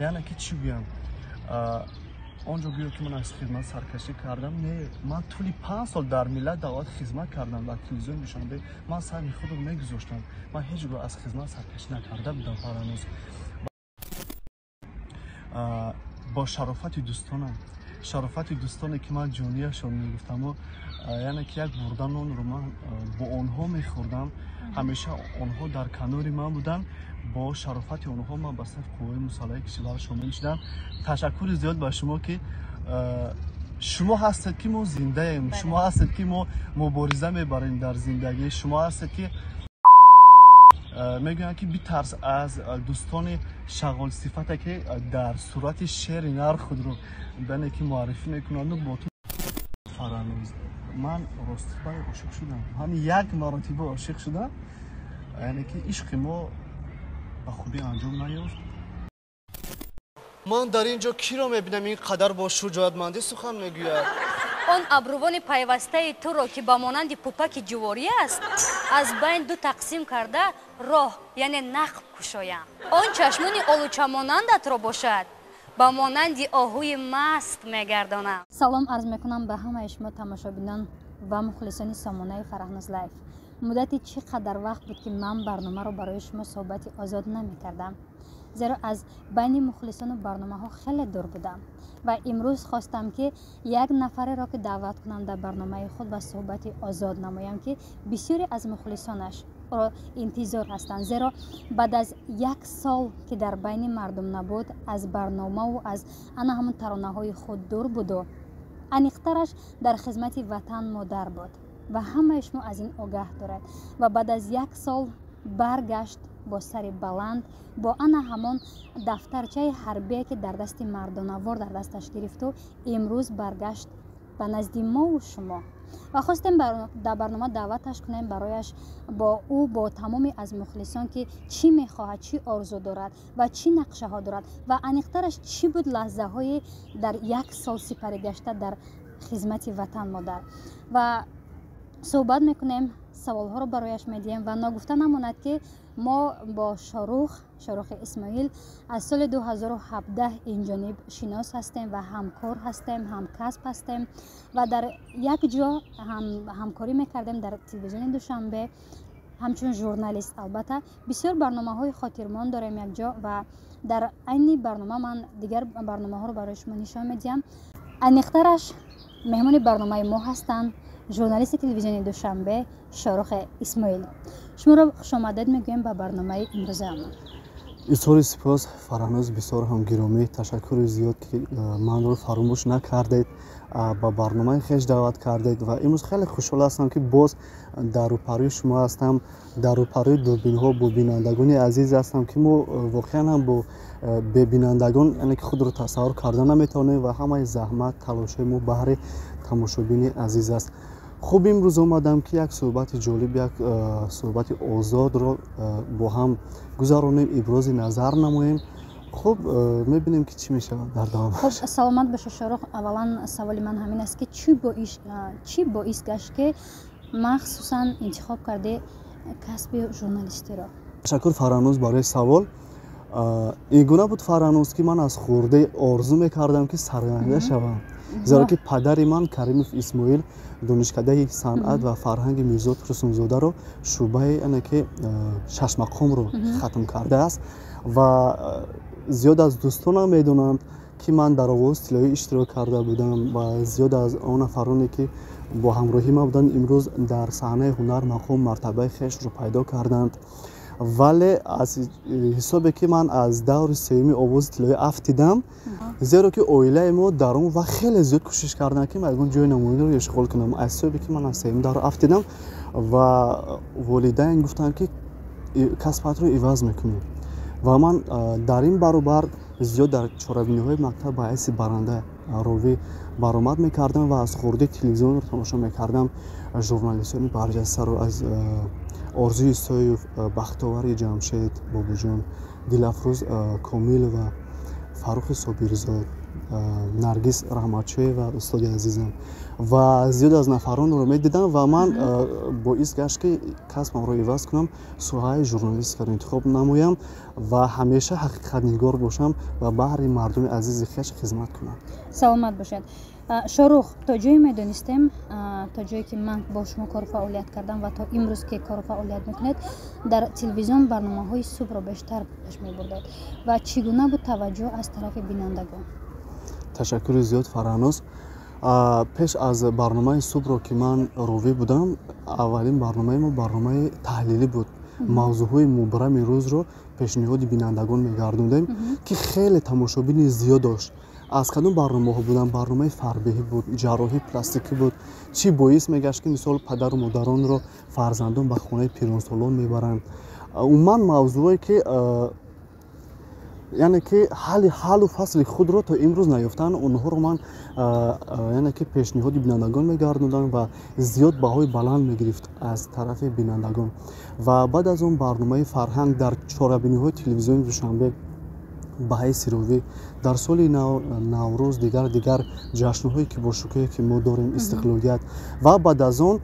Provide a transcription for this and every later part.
یعنی که چی بگم آنجا گویا که من از خدمت سرکشی کردم نه من طولی 5 سال در ملت دعوت خدمت کردم و تلویزیون نشانده من سعی خودم نگذاشتم من هیچ گاه از خدمت سرکشی نکرده بودم فرانوز با شرافت دوستانی که من جونیشون میگفتم یعنی که یک بردن نان رو من با آنها میخوردم همیشه آنها در کنار من بودن با شرافت آنها من به صف قوه مسلحه کشور شامل شدم تشکر زیاد به شما که شما هستید که ما زنده ایم شما هستید که ما مبارزه میبریم در زندگی شما هستید که میگویم که بی‌ترس از دوستان شغال صفته که در صورت شعر نر خود رو بنه که معرفی میکنند و با تو فرانوز من راستی بای عاشق شدم همین یک مرتبه عاشق شدم یعنی که عشق ما به خوبی انجام نیافت من در اینجا کی را میبینم این قدر با شجاعتمندی سخن میگوید آن ابروان پیوسته تو را که به مانند پوپک جواری است از بین دو تقسیم کرده راه یعنی نقب کشایم آن چشمان آلوچه مانندت را باشد با مانند آهوی مست میگردانم سلام عرض میکنم به همه شما تماشابینان و مخلصان سامانه فرهناز لایف مدتی چقدر وقت بود که من برنامه رو برای شما صحبت آزاد نمیکردم زیرا از بین مخلصان برنامه ها خیلی دور بودم و امروز خواستم که یک نفر را که دعوت کنم در برنامه خود و صحبت آزاد نمایم که بسیاری از مخلصانش را انتظار هستند زیرا بعد از 1 سال که در بین مردم نبود از برنامه و از آن همون ترانه های خود دور بود و انیقترش در خدمت وطن مادر بود و همه شما از این آگاه دارد و بعد از 1 سال برگشت با سر بلند با آن همان دفترچه حربی که در دست مردانوار در دستش گرفت و امروز برگشت به نزد ما و شما و خواستیم در برنامه دعوتش کنیم برایش با او با تمامی از مخلصان که چی میخواهد چی آرزو دارد و چی نقشه ها دارد و انیقترش چی بود لحظه های در 1 سال سپری گشته در خدمت وطن مادر و صحبت میکنیم سوال ها رو برایش میدیم و نگفته نماند که ما با شاروخ اسماعیل از سال 2017 این جانب شناس هستیم و همکار هستیم همکسب هستیم و در یک جا همکاری میکردیم در تلویزیون دوشنبه همچون ژورنالیست البته بسیار برنامه های خاطرمان داریم یک جا و در این برنامه من دیگر برنامه ها رو برای شما نشان میدیم انیقترش مهمان برنامه ما هستند ژورنالیست تلویزیون دوشنبه شاروخ اسماعیل شما را خوش آمدید میگویم به برنامه امروز ما بسیار سپاس فرهناز بسیار هم گرامی تشکر زیاد که من رو فراموش نکردید با برنامه خویش دعوت کردید و امروز خیلی خوشحال هستم که باز در روپروی شما هستم در روپروی دوربین ها با بینندگان عزیز هستم که ما واقعا هم با بینندگان یعنی که خود رو تصور کردن نمیتونه و همه زحمت تلاش ما بهر تماشابین عزیز است خوب امروز اومدم که یک صحبت جالب یک صحبت آزاد رو با هم گذرانیم ابراز نظر نماییم خب میبینیم که چی میشه در ادامه خب سلامت باشه شاروخ اولا سوال من همین است که چی باعث گشت که مخصوصا انتخاب کرده کسب ژورنالیستی را تشکر فرهناز برای سوال این گونه بود فرهناز که من از خورده آرزو میکردم که سرگرده شوم زیرا که پدر من کریموف اسماعیل دانشکده صنعت و فرهنگ میرزا ترسونزاده رو شعبه یعنی که 6 مقام رو ختم کرده است و زیاد از دوستانم میدونند که من در آغاز طلایی اشتراک کرده بودم و زیاد از آن نفرانی که با همراهی ما بودند امروز در صحنه هنر مقام مرتبه خویش رو پیدا کردند ولی از حسابی که من از دور سیمی آواز طلایی افتیدم زیرا که اویله ما در اون و خیلی زیاد کوشش کردن که من جای نمایندگی رو اشغال کنم از حسابی که من از سیمی دور افتیدم و والدین گفتن که کسبت رو عوض میکنیم و من در این برابر زیاد در چهاربینی های مکتب باعث برنده راوی برآمد میکردم و از خورده تلویزیون رو تماشا میکردم ژورنالیستان برجسته رو از آرزوی سایف بختاور جمشید بابو جان دلافروز کامیل و فاروق صابرزاد наргиз раҳматшоева устоди азизам ва зиёд аз нафаронро медидам ва ман боис гашт ки касбамро иваз кунам соҳаи журналистикаро интихоб намоям ва ҳамеша ҳақиқатнигор бошам ва баҳри мардуми азизи хеш хизмат кунам. саломат бошед. шорух, то ҷое медонистем, то ҷое ки ман бо шумо кору фаъолият кардам ва то имрӯз ки кору фаъолият мекунед, дар телевизион барномаҳои субҳро бештар пеш мебурдед ва чӣ гуна буд таваҷҷӯҳ аз тарафи бинандагон? Ташаккури зиёд Фаранӯз. Пеш аз барномаи субҳро ки ман ровӣ будам, аввалин барномаи мо барномаи таҳлилӣ буд. мавзӯъҳои мубрами рӯзро пешниҳоди бинандагон мегардондем ки хеле тамошобини зиёд дошт. аз кадом барномаҳо буданд? Барномаи фарбеҳӣ буд, ҷарроҳии пластикӣ буд. чӣ боис мегашт ки мисол падару модаронро фарзандон ба хонаи пиронсолон мебаранд. умуман мавзӯе ки яъне ки ҳаллу фасли худро то имрӯз наёфтаанд, онҳоро ман яъне ки пешниҳоди бинандагон мегардондам ва зиёд баҳои баланд мегирифт аз тарафи бинандагон. ва баъд аз он барномаи фарҳанг дар чорабиниҳои телевизиони душанбе ба ҳайси ровӣ, дар соли наврӯз дигар ҷашнҳое ки бошукӯе ки мо дорем, истиқлолият ва баъд аз он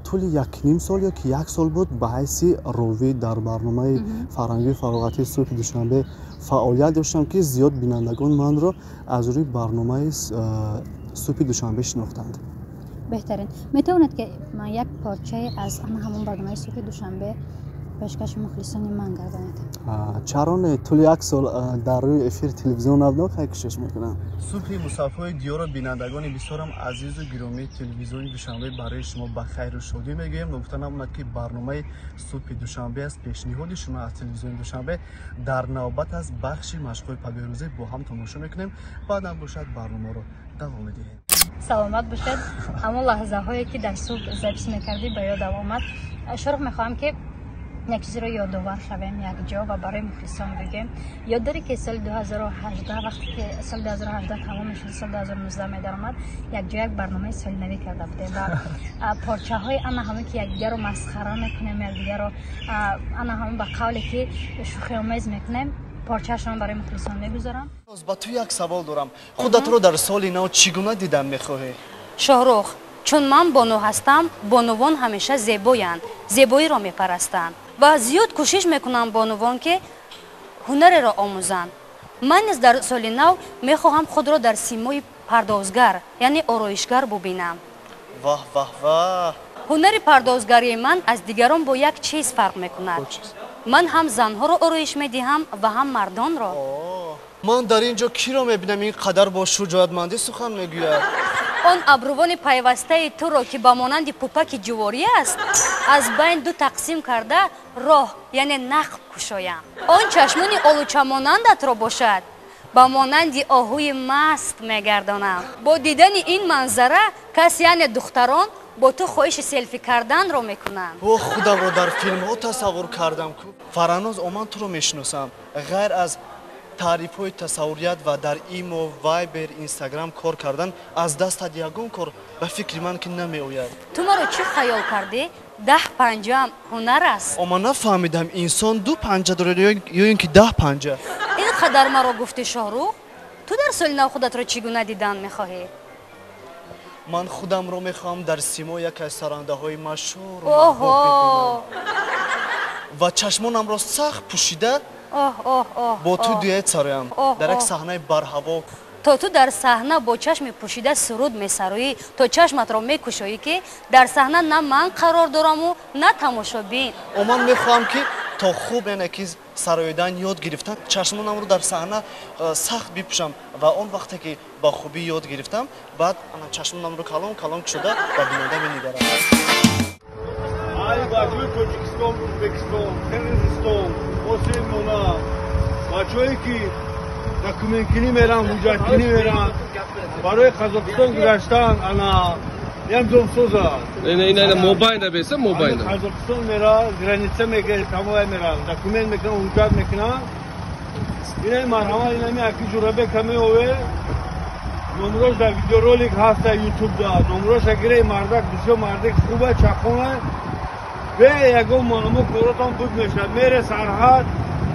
тӯли 1.5 сол ё ки 1 сол буд ба ҳайси ровӣ дар барномаи фарҳангии фароғатии субҳи душанбе фаъолият доштам ки зиёд бинандагон манро аз рӯи барномаи субҳи душанбе шинохтанд. беҳтарин. метавонед ки ман як порчае аз ҳамон барномаи субҳи душанбе пешкаши мухлисони ман гардонед? чаро не, тӯли 1 сол дар рӯи эфири телевизион навдон хай кӯшиш мекунам. субҳи мусаффои диёру бинандагони бисёрам азизу гиромии телевизиони душанбе барои шумо ба хайру шодӣ мегӯям. нукта намонад ки барномаи субҳи душанбе аст. пешниҳоди шумо аз телевизиони душанбе дар навбат аз бахши машқҳои падарӯзӣ бо ҳам тамошо мекунем. баъдам бошад барномаро давом медиҳем. саломат бошед. ҳамон лаҳзаҳое ки дар субҳ запис мекардӣ ба ёдам омад. шорух, мехоҳам ки як чизро ёдовар шавем якҷо ва барои мухлисон бигем. ёд дорӣ ки соли 2018 вақте ки соли 2018 тамом мешуд, соли 2019 медаромад, якҷо як барномаи солинавӣ карда будем ва порчаҳои ана ҳаме ки якдигарро масхара мекунем, якдигарро ана ҳаме ба қавле ки шӯхиомез мекунем, порчаашон барои мухлисон мегузорам. ба ту як савол дорам. худатро дар соли нав чӣ гуна дидан мехоҳӣ? шоҳрух, чун ман бонӯ ҳастам, бонувон ҳамеша зебоянд, зебоиро мепарастанд ва зиёд кӯшиш мекунанд бонувон ки ҳунареро омӯзанд. ман низ дар соли нав мехоҳам худро дар симои пардозгар, яъне ороишгар бубинам. ваҳ ваҳ ваҳ. ҳунари пардозгарии ман аз дигарон бо як чиз фарқ мекунад. ман ҳам занҳоро ороиш медиҳам ва ҳам мардонро. ман дар ин ҷо киро мебинам ин қадар бо шуҷоатмандӣ сухан мегӯяд? он абрувони пайвастаи туро ки ба монанди пупаки ҷуворӣ аст, аз байн ду тақсим карда роҳ, яъне нақб кушоям. он чашмони олучамонандатро бошад, ба монанди оҳуи маст мегардонам. бо дидани ин манзара кас, яъне духтарон, бо ту хоҳиши селфи карданро мекунанд. о худамро дар филмҳо тасаввур кардам. Фаранӯз, ман туро мешиносам. ғайр аз таърифҳои тасаввурият ва дар имо, вайбер, инстаграм кор кардан, аз дастат ягон кор ба фикри ман ки намеояд. ту маро чӣ хаёл кардӣ? 10 панҷаам ҳунар аст. ман нафаҳмидам, инсон 2 панҷа дорад ё ин ки 10 панҷа? ин қадар маро гуфти Шоҳрух, ту дар соли нав худатро чӣ гуна дидан мехоҳӣ? ман худамро мехоҳам дар симо яке аз сарандаҳои машҳур ва чашмонамро сахт пӯшида бо ту дуэт сароям дар як саҳнаи барҳаво. то ту дар саҳна бо чашми пӯшида суруд месароӣ, то чашматро мекушоӣ ки дар саҳна на ман қарор дораму на тамошобин. ман мехоҳам ки то хуб яъне ки сароидан ёд гирифтам, чашмонамро дар саҳна сахт бипӯшам ва он вақте ки ба хубӣ ёд гирифтам, баъд чашмонамро калон кушода ба бинонда менигарам. ай бачаҳои Тоҷикистон, Ӯзбекистон, Қирғизистон, Осемона, бачаҳое ки документкунӣ меран, ҳуҷҷаткунӣ меран, барои Қазоқистон гузаштан, янзомсоз аст. мобайна беса мобайна. Қазоқистон меран, граница мегирад, тамоя меран, документ мекунан, ҳуҷҷат мекунан. Инаи марҳамат, инами аки ҷурабе камеове, номрош дар видеоролик ҳаста ютубда, номрош агире мардак, бисёр мардак хуба, чақона, бе ягон маъмул коротон буд мешад, мере сарҳад,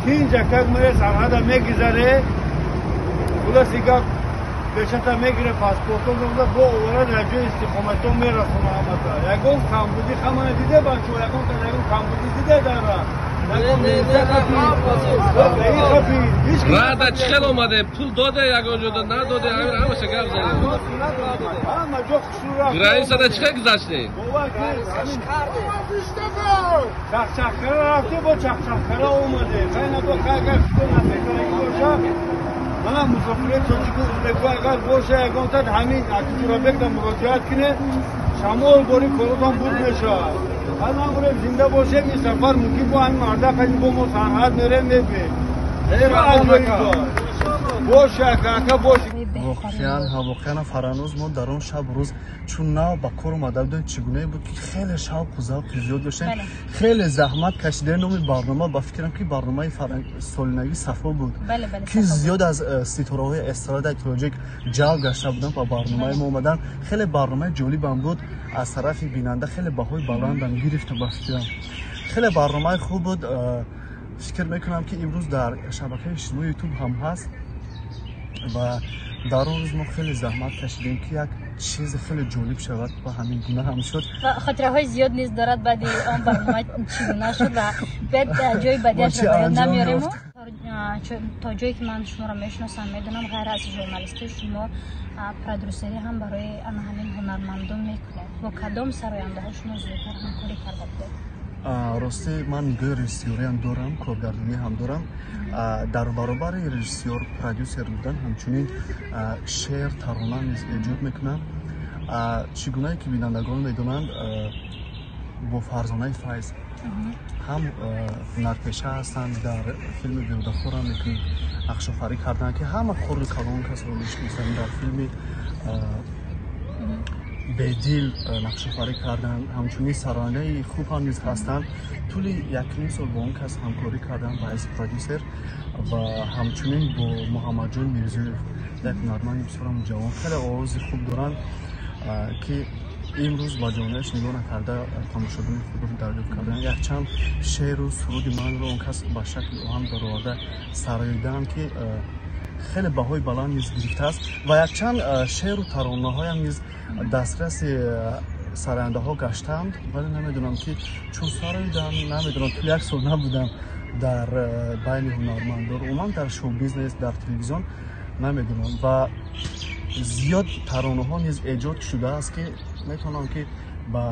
кинҷакак мере сарҳада мегузаре, хулоси гап بشه میگیره پاسپورتون رو با اون در جای استقامتون میرسونه همتا یکون کمبودی خمانه دیده بچه یکون کمبودی دیده داره رادا چخل اومده پول داده یگان جدا نداده همین همشه گرم زنید گرایی ساده چخل گذاشته چخچخکره رفته با چخچخکره اومده خیلی با که اگر شده نفیداری باشه من مسافره تاجیک ازبکو اگر باشه یکان تد همین اکی را بکن مراجعت کنه شمال باری کارتان بود میشه حال من بریم زنده باشه این سفر ممکن با همین مرده قدیم با ما سنحت میره میبین باشه که باشه واقعا فرانوز ما در اون شب روز چون نو با کار اومده بودن چگونه بود که خیلی شوق و ذوق زیاد داشتن خیلی زحمت کشیدن نام برنامه با فکرم که برنامه سالانگی صفا بود که زیاد از ستاره‌های استراد اکولوژیک جلب گشته بودن با برنامه ما اومدن خیلی برنامه جالب بود از طرف بیننده خیلی بهای بلند هم گرفت با فکرم خیلی برنامه خوب بود فکر میکنم که امروز در شبکه اجتماعی یوتیوب هم هست و در اون روز ما خیلی زحمت کشیدیم که یک چیز خیلی جالب شود و همین گونه هم شد و خاطره‌های زیاد نیز دارد بعد آن برنامه چگونه شد و بعد جای بدیش رو باید نمیاریم تا جایی که من شما را میشناسم میدونم غیر از ژورنالیستی شما پرودوسری هم برای همین هنرمندان میکنید با کدام سراینده ها شما زودتر همکاری کرده بودید؟ راستی من نگاه رژیسوری هم دارم کارگردانی هم دارم در برابر رژیسور پرودوسر بودن همچنین شعر ترانه نیز ایجاد میکنم چگونه که بینندگان میدونند با فرزانه فیض هم هنرپیشه هستند در فیلم بیودخور هم میکنیم نقش‌آفرینی کردن که همه خورد کلان کس رو میشناسند در فیلم بدیل نقش‌آفرینی کردن همچنین سرانه خوب هم نیز هستند طول یک سال با اون کس همکاری کردن با از پرودوسر و همچنین با محمد جان میرزویف یک هنرمند بسیار جوان خیلی آواز خوب دارن که امروز با جانش نگاه نکرده تماشاگران خود رو دریافت کردن یک چند شعر و سرود من رو اون کس به شکل هم درآورده سراییدن که خیلی بهای بلند نیز گرفته است و یک چند شعر و ترانه های هم نیز دسترس سراینده ها گشتند ولی نمیدونم که چون سراییدم نمیدونم تو یک سال نبودم در بین هنرمندان عموما در شو بیزنس در تلویزیون نمیدونم و زیاد ترانه ها نیز ایجاد شده است که میتونم که با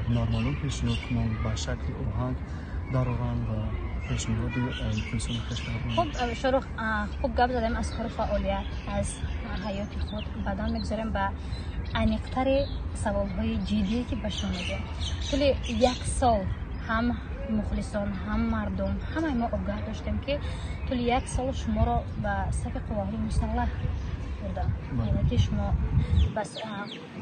هنرمندان پیشنهاد کنم به شکل آهنگ درآورن و پیشنهاد پیشنهاد خب شروع خوب گپ زدیم از کار فعالیت از حیات خود بعدا میگذاریم به عمیق‌تر سوال‌های جدی که به شما میگم طول یک سال هم مخلصان هم مردم همه ما آگاه داشتیم که طول یک سال شما را به صف قواهای مسلح بردن یعنی که شما بس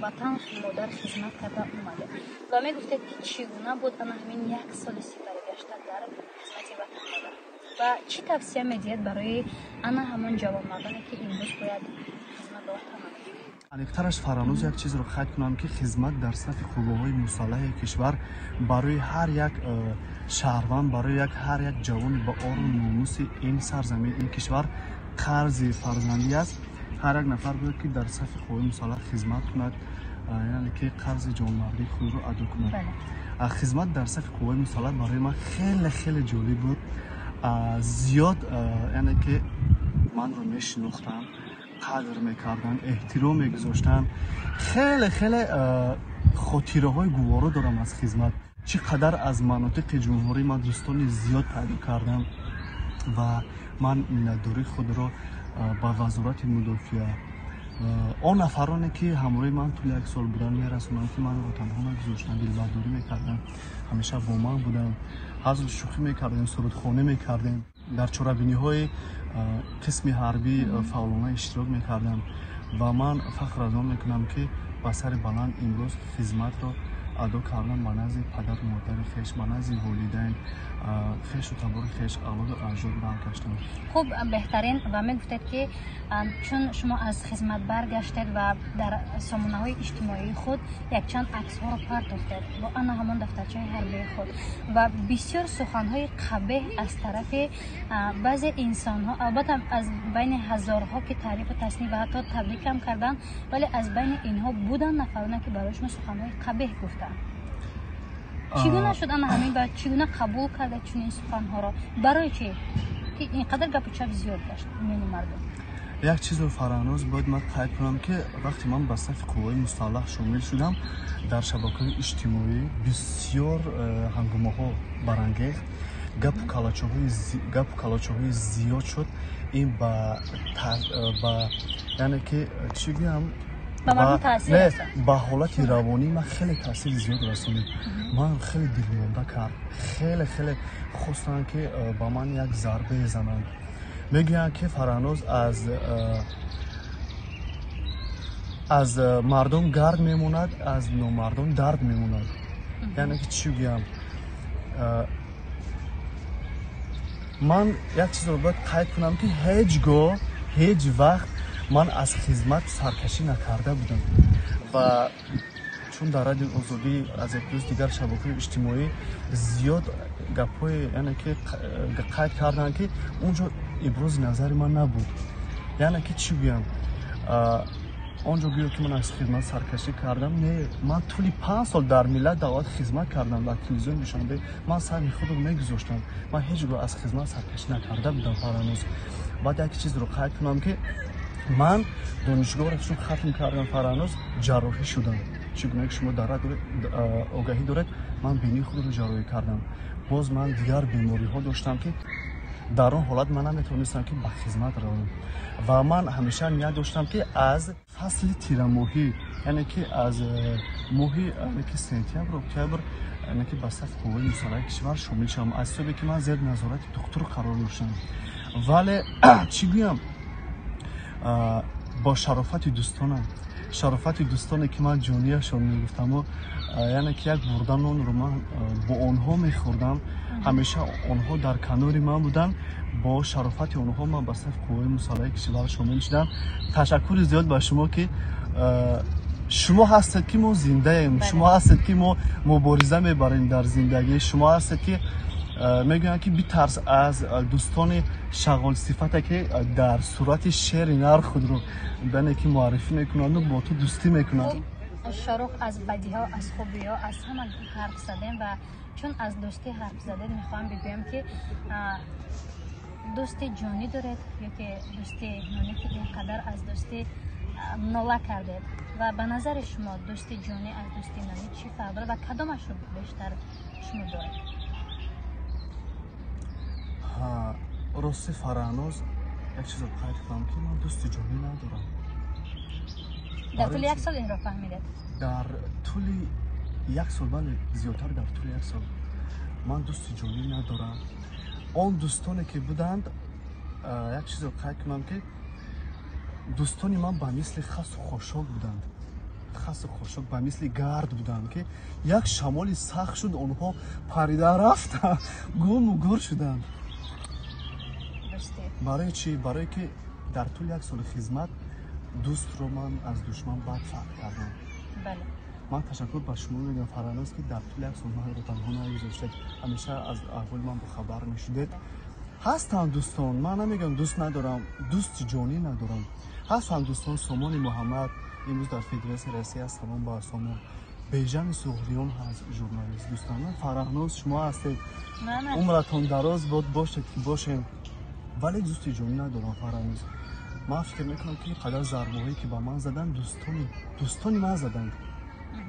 وطن مادر خدمت کرده اومده و میگفتید که چگونه بود اما همین یک سال سپری گشته در خدمت وطن مادر و چی توصیه میدید برای انا همان جوان مردانی که امروز باید خدمت به وطن عمیق‌ترش فرانوز یک چیز رو خاطر کنم که خدمت در صف قواهای مسلح کشور برای هر یک شهروند برای هر یک جوان با آرام و ناموس این سرزمین این کشور قرض فرزندی است هر یک نفر باید که در صف قوای مسلح خدمت کند یعنی که قرض جوانمردی خود رو ادا کند خدمت در صف قوای مسلح برای من خیلی خیلی جالب بود زیاد یعنی که من رو میشناختم قدر میکردن احترام میگذاشتن خیلی خیلی خاطره های گوارا دارم از خدمت چقدر از مناطق جمهوری من دوستان زیاد پیدا کردم و من مینداری خود را با وزارت مدافعه آن نفرانی که همراه من طول یک سال بودن میرسونن که من رو تنها نگذاشتن دلبرداری میکردن همیشه با من بودن حضر شوخی میکردیم سرودخوانی میکردیم در چرابینی های قسم حربی فعالانه اشتراک میکردم و من فخر از آن میکنم که با سر بلند امروز خدمت را адо кардан ба назди падару модари хеш, ба назди волидайн, хешу табори хеш, авлоду аҷдод баргаштам. خب بهترین و میگفتید که چون شما از خدمت برگشتید و در سامانه‌های اجتماعی خود یک چند عکس‌ها رو پرداختید با آن همان دفترچه حربه خود و بسیار سخن‌های قبیح از طرف بعضی انسان‌ها، البته از بین هزارها که تعریف و تصنیف و حتی تبریک هم کردن، ولی از بین اینها بودن نفرانی که برایشون سخن‌های قبیح گفتن. چگونه شد آن همین بعد چگونه قبول کرده چون این سخن‌ها را؟ برای چی که اینقدر گپ و چپ زیاد گشت میان مردم؟ یک چیز رو فرانوز باید من قید کنم که وقتی من به صف قوای مسلح شامل شدم در شبکه‌های اجتماعی بسیار هنگامه‌ها برانگیخت، گپ و کلاچوهای زیاد شد. این یعنی که چی بگم به مردم تاثیر رساند. با حالت روانی من خیلی تاثیر زیاد رسوند. من خیلی دلمونده کرد، خیلی خواستن که با من یک ضربه زنند. میگن که فرانوز از مردم گرد میموند، از نامردم درد میموند. یعنی که چی بگم، من یک چیز رو باید قید کنم که هیچ وقت من از خدمت سرکشی نکرده بودم و چون در رادیو آزادی از یک روز دیگر شبکه‌های اجتماعی زیاد گپ‌های یعنی که قید کردن که اونجا ابراز نظر من نبود. یعنی که چی بگم، اونجا گویا که من از خدمت سرکشی کردم. نه، من طولی 5 سال در ملت دعوت خدمت کردم، در تلویزیون دوشنبه من سعی خود رو میگذاشتم. من هیچ گاه از خدمت سرکشی نکرده بودم فرانوز. بعد یک چیز رو قید کنم که من دانشگاه را چون ختم کردم فرانوز جراحی شدم. چگونه که شما در آگاهی دارید من بینی خود رو جراحی کردم. باز من دیگر بیماری ها داشتم که در آن حالت من نمیتونستم که به خدمت روم و من همیشه نیت داشتم که از فصل تیر ماهی یعنی که از ماهی یعنی که سپتامبر اکتبر یعنی که به صف قوای مسلح کشور شامل شدم. از صبح که من زیر نظارت دکتر قرار داشتم. ولی چی بگم، با شرافت دوستانی که من جانیشون میگفتم یعنی که یک بردن نان رو من با آنها میخوردم، همیشه آنها در کنار من بودن، با شرافت آنها من به صف قوای مسلح کشور شامل شدم. تشکر زیاد به شما که شما هستید که ما زنده ایم، شما هستید که ما مبارزه میبریم در زندگی، شما هستید که میگن که بی‌ترس از دوستان شغال صفته که در صورت شعر نر خود رو بنه که معرفی میکنند و با تو دوستی میکنند. شاروخ از بدی ها، از خوبی ها، از همه حرف زدیم و چون از دوستی حرف زدیم میخوام بگویم که دوستی جانی دارید یا که دوستی نانی که اینقدر از دوستی ناله کردید و به نظر شما دوستی جانی از دوستی نانی چی فرق داره و کدامش رو بیشتر شما دارید؟ راستی فرانوز یک چیز رو قید کنم که من دوستی جانی ندارم. در طول یک سال این رو فهمیدید؟ در طول یک سال، بله زیادتر در طول یک سال من دوستی جانی ندارم. آن دوستانی که بودند یک چیز رو قید کنم که دوستانی من به مثل خس و خاشاک بودند، خس و خاشاک به مثل گرد بودند که یک شمالی سخت شد آنها پریده رفتند، گم و گور شدند. برای چی؟ برای که در طول یک سال خدمت دوست رو من از دشمن بد فرق کردم. بله. من تشکر به شما میگم فرانوز که در طول یک سال من رو تنها نگذاشتید، همیشه از احوال من خبر میشدید. هستن دوستان، من نمیگم دوست ندارم، دوست جانی ندارم. هستن دوستان، سامان محمد امروز در فدراسیون روسیه است، سامان با سامان بیژن سهریان هست ژورنالیست. دوستان من فرانوز شما هستید، عمرتون دراز باشید که باشیم، ولی دوستی جانی ندارم فرانوز. من فکر میکنم که قدر ضربه‌هایی که با من زدن دوستانی من زدن.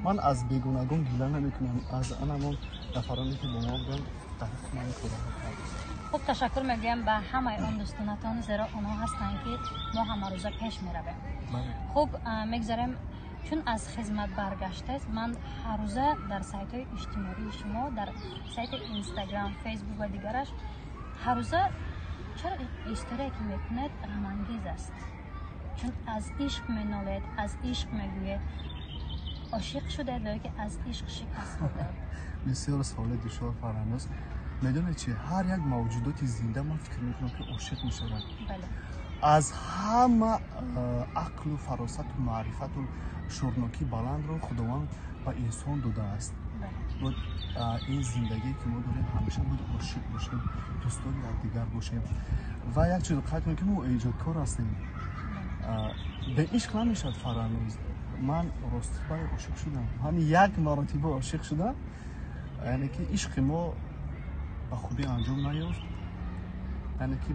من از بیگانگان گله نمیکنم، از آنمان نفرانی که با ما بودن تحقیق نمیکنم. خب تشکر میگم به همه اون دوستانتان، زیرا اونها هستند که ما همه روزه پیش میرویم. خب میگذاریم چون از خدمت برگشته، من هر روزه در سایت های اجتماعی شما، در سایت اینستاگرام، فیسبوک و دیگرش هر روزه چرا استوری که میکنید غم‌انگیز است، چون از عشق مینالید، از عشق میگوید. عاشق شده یا که از عشق شکست خورده؟ بسیار سوال دشوار فرانوس. میدونی چی؟ هر یک موجودات زنده من فکر میکنم که عاشق میشود. بله. از همه عقل و فراست و معرفت و شورناکی بلند رو خداوند به انسان داده است. بله. و این زندگی که ما داریم همیشه باید عاشق باشیم، دوستان یکدیگر باشیم. و یک چیز قطع میکنم ما ایجادکار هستیم. به عشق نمیشد فرانوز. من راستی برای عاشق شدم. همین یک مرتبه عاشق شدم. یعنی که عشق ما به خوبی انجام نیافت. یعنی که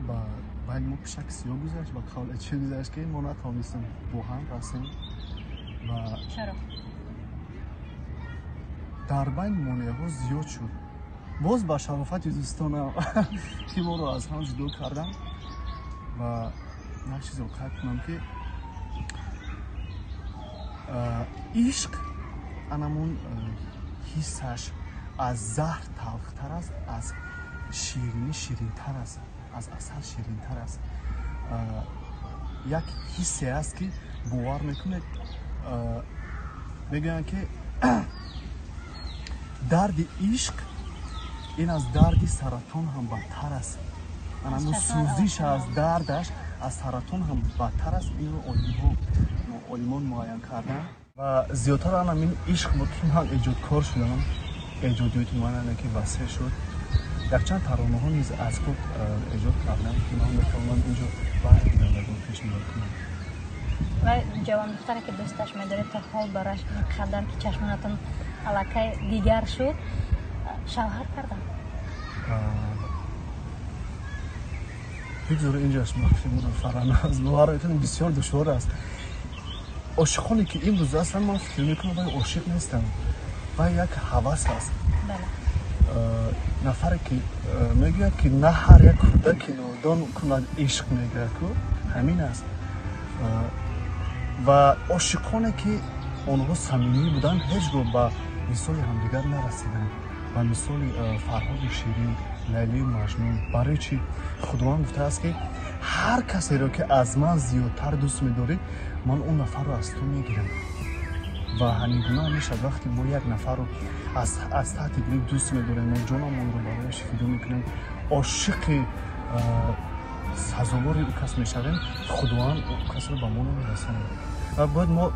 بین ما پیشک سیاه گذشت و قول چه گذشت که ما نتوانستیم با هم رسیم. و چرا؟ در بین مانعه ها زیاد شد. باز با شرافت دوستانم که ما رو از هم جدا کردم و یک چیز رو قطع کنم که عشق انمون حسش از زهر تلختر است، از شیرینی شیرینتر است، از عسل شیرینتر است. یک حسی است که باور میکنه میگن که درد عشق این از درد سرطان هم بدتر است. انمون سوزش از دردش از سرطان هم بدتر است. این رو علمان معین کردن و زیادتر این عشق بود که من ایجادکار شدم. ایجادیت من که وسیع شد. یک چند ترانه ها نیز از خود ایجاد کردم که من بتوانم اینجا برگردم پیش میاد کنم. و جوان دختری که دوستش می‌داره تا حال براش قدر که چشمانتون علاقه دیگر شد شوهر کردم. هیچ جور اینجاش مخفی بودم فراناز. باورتون بسیار دشوار است. عاشقانی که این روز هستن من فکر میکنم ولی عاشق نیستم و یک هوس است. بله. نفری که میگه که نه هر یک کودک نادان کند عشق میگه که همین است. و عاشقانی که آنها صمیمی بودن هیچ گاه به مثال همدیگر نرسیدن. و مثال فرهاد شیرین، لیلی و مجنون. برای چی؟ خداوند گفته است که هر کسی را که از من زیادتر دوست می‌داری من اون نفر رو از تو میگیرم. و همین گناه میشد وقتی ما یک نفر رو از تحت دل دوست می‌داریم و جانمون رو برایش فدا میکنیم، عاشق سزاوار او کس میشویم، خداوند او کس رو به ما میرسونه. و باید ما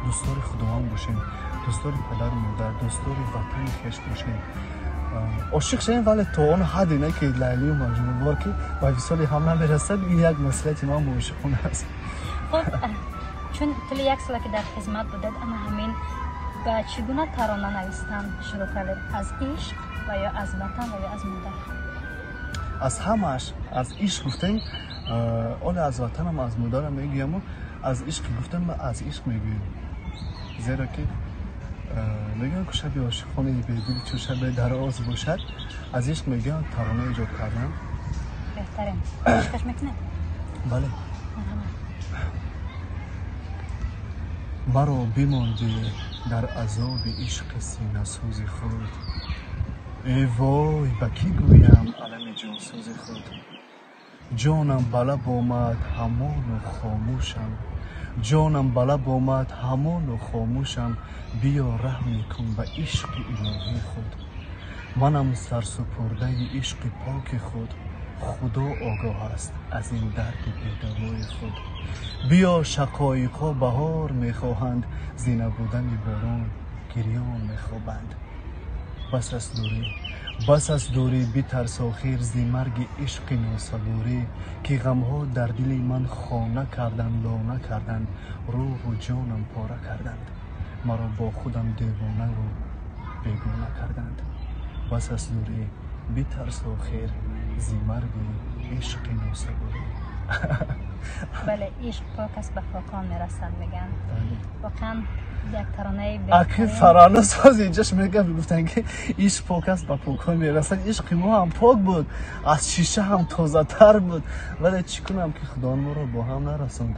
دوستدار خداوند باشیم، دوستدار پدر و مادر، دوستدار وطن خویش باشیم. عاشق شدیم ولی تا اون حدی نه که لیلی و مجنون بار که به وصال هم نمیرسد. این یک مسئله من با عاشقانه است. خب چون طول یک سال که در خدمت بودید اما همین به چگونه ترانه نوشتن شروع کردید؟ از عشق و یا از وطن و یا از مادر؟ از همش. از عشق گفتیم اول از وطنم از مادرم میگیم و از عشق گفتم از عشق میگیم. زیرا که میگن که شب عاشقانه بیدل چون شب دراز باشد از عشق میگن ترانه ایجاد کردم. بهترین عشقش میکنه؟ بله. مرا بماندی در عذاب عشق سینه سوز خود. ای وای به کی گویم علم جان سوز خود. جانم بلب آمد همان و خاموشم. جانم بلب آمد همان و خاموشم. بیا رحم کن به عشق الهی خود. منم سرسپرده عشق پاک خود. خدا آگاه است از این درد بی‌دوای خود. بیا شقایق‌ها بهار میخواهند، زینه بودن باران گریان میخوابند. بس از دوری بترس آخر زی مرگ عشق ناصبوری که غمها در دل من خانه کردند، لانه کردند، روح و جانم پاره کردند، مرا با خودم دیوانه و بیگانه کردند. بس از دوری بترس آخر زی مرگ عشق ناصبوری. بله عشق پاک است به پاکان میرسد میگن. واقعا یک ترانه اکی فرانه ساز اینجاش میگن گفتن که عشق پاک است به پاکان میرسد. عشق ما هم پاک بود، از شیشه هم تازه تر بود، ولی چی کنم که خدا ما رو با هم نرسوند.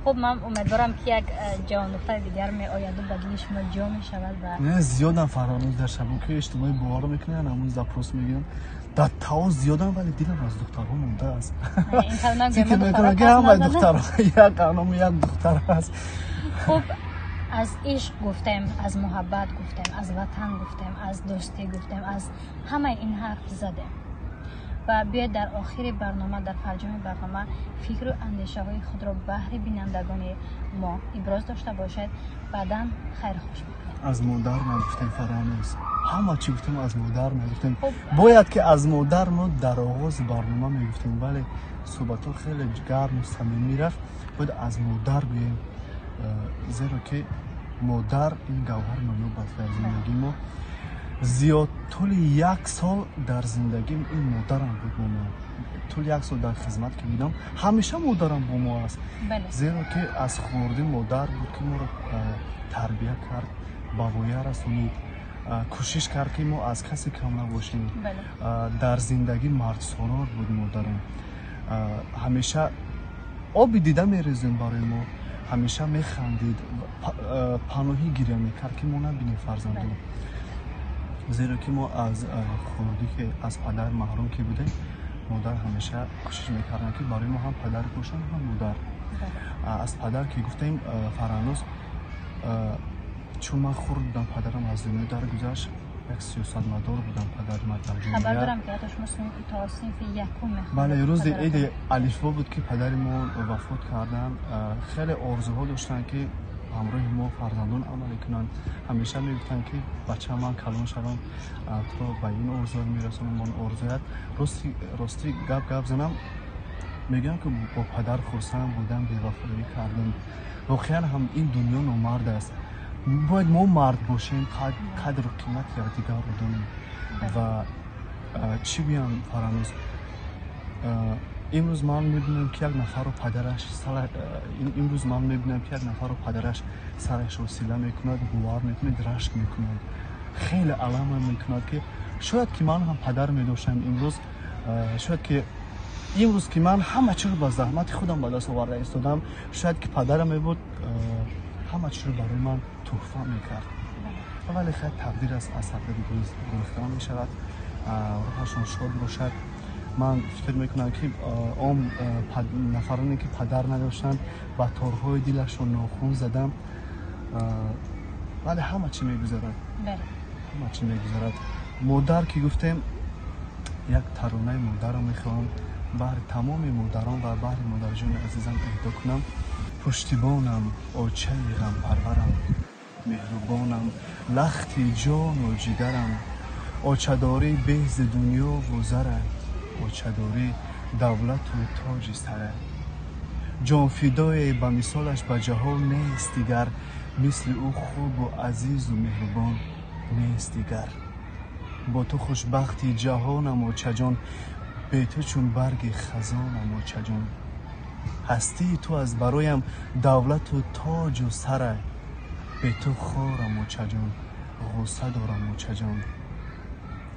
خب من امیدوارم که یک جوان دختر دیگر می آید و بدلی شما جا می شود و نه زیادم فرانوز در شبکه اجتماعی باور میکنن همون زپروس میگن در تاو زیادم ولی دیدم از دخترها مونده است. این ترانه فکر میکنم که همه دخترها یک قانون یک دختر هست. خب از عشق گفتیم، از محبت گفتیم، از وطن گفتیم، از دوستی گفتیم، از همه این حرف زدیم و بیاید در آخر برنامه، در فرجام برنامه فکر و اندیشه های خود را بهر بینندگان ما ابراز داشته باشد. بعداً خیر خوش بکنید. از مادر نگفتیم فراموش، همه چی گفتیم از مادر نگفتیم. باید که از مادر ما در آغاز برنامه میگفتیم، ولی صحبت ها خیلی گرم و صمیمی رفت. باید از مادر بگیم، زیرا که مادر این گوهر منوبت در زندگی ما. زیاد طول 1 سال در زندگیم این مادرم بود با ما. طول 1 سال در خدمت که بودم همیشه مادرم با ما است. زیرا که از خوردی مادر بود که ما را تربیت کرد، با ویه رسونید، کوشش کرد که ما از کسی کم نباشیم. در زندگی مرد سالار بود مادرم. همیشه آبی دیده میریزیم برای ما، همیشه میخندید، پناهی گیره میکرد که ما نبینیم فرزندان. زیرا که ما از خوردی که از پدر محروم که بودیم، مادر همیشه کوشش میکردن که برای ما هم پدر باشن هم مادر. از پدر که گفتیم فرانوز، چون من خورد بودم پدرم از دنیا درگذشت، یک سیاستمدار بودم پدر من در جمهوریت. خبر دارم که حتی شما تا صنف یکم میخوندید. بله، روز عید الفبا بود که پدر ما وفات کردن. خیلی آرزوها داشتن که همراه ما فرزندان عمل کنند. همیشه میگفتن که بچه من کلان شدم تو به این آرزوها میرسونم. من آرزویت راستی گپ زنم میگم که با پدر خرسند بودم، بی‌وفایی کردم. واقعا هم این دنیا نامرد است. باید ما مرد باشیم، قدر و قیمت یکدیگر رو دانیم. و چی بیام فرانوز، امروز من میبینم که یک نفر رو پدرش سرش رو سیله میکند، گوار میکند، رشک میکند، خیلی علم میکند که شاید که من هم پدر میداشتم امروز، شاید که امروز که من همه چی رو با زحمت خودم به دست آورده ایستادم، شاید که پدرم میبود همه چی رو برای من تحفه میکرد. ولی خیلی تقدیر است، از حق گرفتن میشود، روحشون شاد باشد. من فکر میکنم که نفرانی که پدر نداشتن با تارهای دلشون ناخون زدم، ولی همه چی میگذرد. همه چی میگذرد. مادر که گفتیم، یک ترانه مادر رو میخوام بر تمام مادران و بر مادر جان عزیزم اهدا کنم. پشتیبانم، آچه غم پرورم، مهربانم، لختی جان و جگرم، آچه‌داری بهز دنیا و زره، آچه‌داری دولت و تاج سره. جان فدای به مثالش به جهان نیست دیگر، مثل او خوب و عزیز و مهربان نیست دیگر. با تو خوشبختی جهانم آچه جان، به تو چون برگ خزانم آچه جان. هستی تو از برایم دولت و تاج و سره، به تو خارم آچه جان، غصه دارم آچه جان.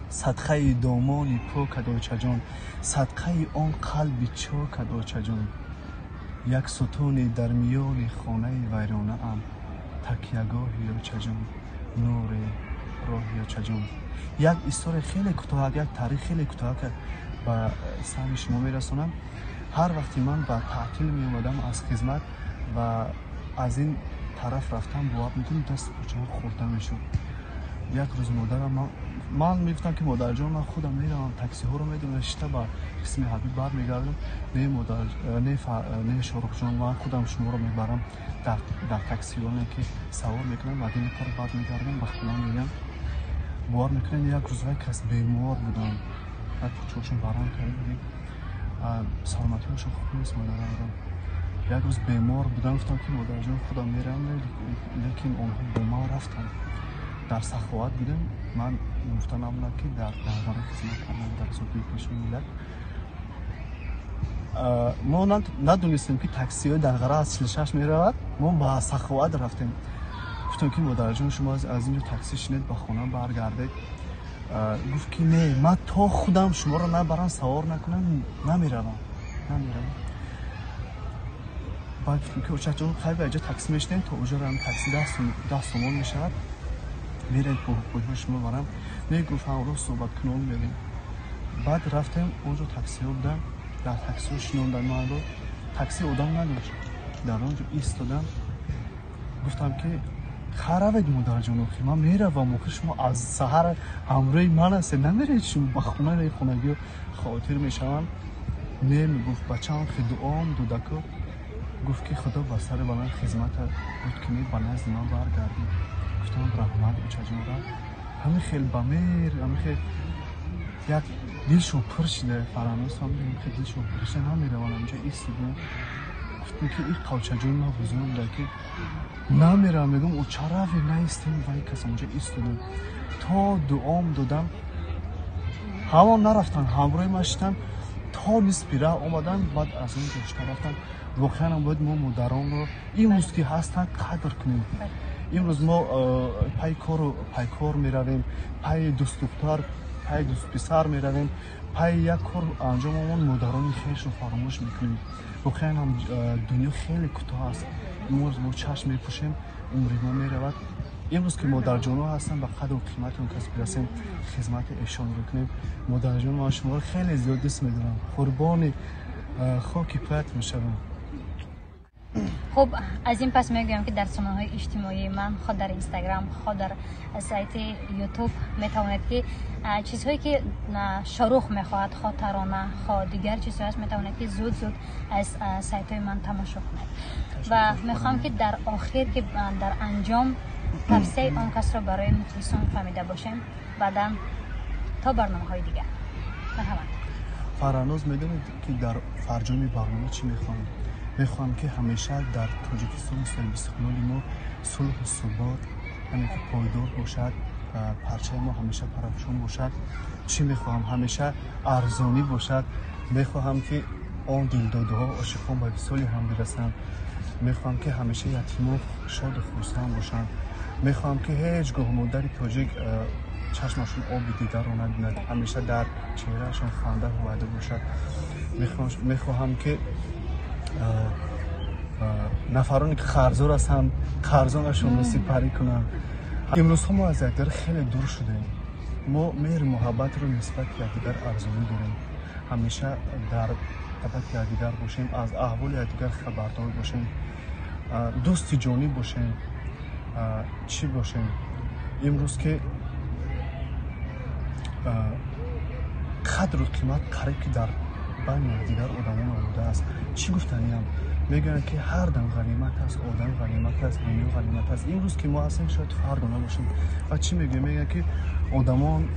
صدقه دامانی پاکت آچه جان، صدقه آن قلب چاکت آچه جان. یک ستون در میان خانه ویرانه ام، تکیه‌گاهی آچه جان، نور راهی آچه جان. یک استوری خیلی کوتاه، یک تاریخ خیلی کوتاه که به سهم شما میرسونم. هر وقتی من به تعطیل می اومدم از خدمت و از این طرف رفتم، باور میکنم دست پاچه‌ام خورده میشد. یک روز مادرم، من میگفتم که مادر جان من خودم میرم تاکسی ها رو میدم شتا با قسم حبیب برمیگردم. نه مادر، نه شاروخ جان، من خودم شما رو میبرم در تاکسی ها که سوار میکنم و دیگه کار برمیگردم. وقتی من میگم باور میکنم یک روز کس بیمار بودم، چوشون باران کردیم، سلامتی هاشون خوب نیست. مادرم یک روز بیمار بودم، گفتم که مادر جان خودم میرم، لیکن اونها با ما رفتن. در سخاوت بودم. من گفتم امنا که در برنامه خدمت کردم در صوبه پیش ملت. ما ندونستیم که تاکسی ها در غره از 46 میرود. ما با سخاوت رفتیم. گفتم که مادر جان شما از این تاکسی شنید به خانه برگردید. گفت که نه، من تا خودم شما رو نبرم سوار نکنم نمیروم. بعد که اوچه جان خیلی اینجا تاکسی میشنیم تا اونجا هم تاکسی 10 تومان میشود. میرید با شما برم. میگفت رو صحبت کنم میریم. بعد رفتیم اونجا تاکسی ها بودن. در تاکسی ها شنوندن من رو. تاکسی آدم نداشت. در اونجا ایستادم. گفتم که харавед модарҷонохи ман меравам охи шумо аз саҳар ҳамроҳи ман ҳастед намереед шумо ба хонаи хонагиё хотир мешаванд не мегуфт бачаам хи дуом дудаку гуфт ки худо ба сари баланд хизмата буд ки ба назди ман баргардӣ гуфтам раҳмат бачаҷонра ҳамин хел ба мер ҳамин хел як дилшон пур шуда фаранӯз ҳамин хел дилшон пур шуда намеравам онҷо истидем гуфтем ки ин қавчаҷон ма бузургда ки намеравам мегӯм о чараве наистем вай кас онҷо истидем то дуом додам ҳамон нарафтанд ҳамроҳи ма шитанд то нисфи раҳ омаданд баъд аз он ҷошта рафтанд воқеан ҳам бояд мо модаронро имрӯз ки ҳастанд қадр кунем имрӯз мо пайкор меравем пай дӯстдухтар пай дӯстписар меравем пай як кор анҷомамон модарони хешро фаромӯш мекунем воқеан ҳам дунё хеле кӯтоҳ аст имрӯз мо чашм мепӯшем умри мо меравад имрӯз ки модарҷонҳо ҳастанд ба қадру қимати он кас бирасем хизмати эшонро кунем модарҷон ман шуморо хеле зиёд дӯст медорам қурбони хоки паят мешавам خب از این پس میگویم که در رسانه‌های اجتماعی من خود در اینستاگرام خود در سایت یوتیوب میتوانید که چیزهایی که شروع میخواهد خود ترانه خود دیگر چیزهایی هست میتوانید که زود از سایت های من تماشا کنید و میخوام که در آخر که در انجام توصیه آن کس را برای مخلصان فهمیده باشیم بعدا تا برنامه‌های دیگر مرحبا فرانوز میدونید که در فرجام برنامه چی میخوام میخوام که همیشه در تاجیکستان سال استقلالی ما صلح و ثبات یعنی که پایدار باشد پرچم ما همیشه پرافشان باشد چی میخوام همیشه ارزانی باشد میخوام که آن دلداده‌ها عاشقان به وصال هم برسند میخوام که همیشه یتیمان شاد و خرسند باشند میخوام که هیچ گاه مادر تاجیک چشمشون آب دیدار نبیند همیشه در چهرهشون خنده و وعده باشد میخوام که نفرانی که خرزار هستند خرزانشون سپری کنن امروز ها ما از یکدیگر خیلی دور شدیم ما مهر محبت رو نسبت یکدیگر ارزانی داریم همیشه در طبق یکدیگر باشیم از احوال یکدیگر خبردار باشیم دوست جانی باشیم چی باشیم امروز که قدر و قیمت قریب که در بین یکدیگر آدمان آمده است چی گفتنیم میگن که هر دم غنیمت است آدم غنیمت است دنیا غنیمت است امروز که ما هستیم شاید فردا نباشیم و چی میگن که آدمان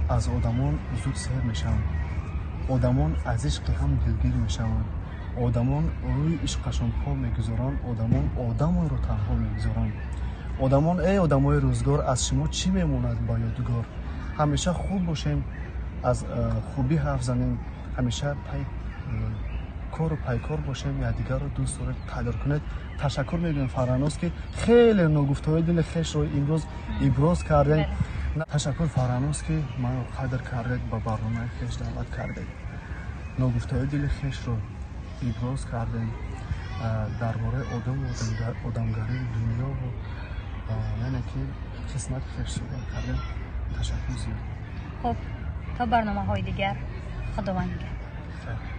از آدمان زود سیر میشن آدمان از عشق هم دلگیر میشن آدمان روی عشقشون پا میگذارن آدمان رو تنها میگذارن آدمان ای آدمای روزگار از شما چی میموند با یادگار همیشه خوب باشیم از خوبی حرف زنیم همیشه کار و پیکار باشیم یا دیگر رو دوست دارید قدر کنید تشکر میگم فرانوز که خیلی ناگفته‌های دل خویش رو امروز ابراز کردید تشکر فرانوز که منو قدر کردید با برنامه خویش دعوت کردید ناگفته‌های دل خویش رو ابراز کردید درباره آدمگری دنیا و یعنی که خدمت خویش صحبت کردید تشکر زیاد خب تا برنامه‌های دیگر خداوند نگهدار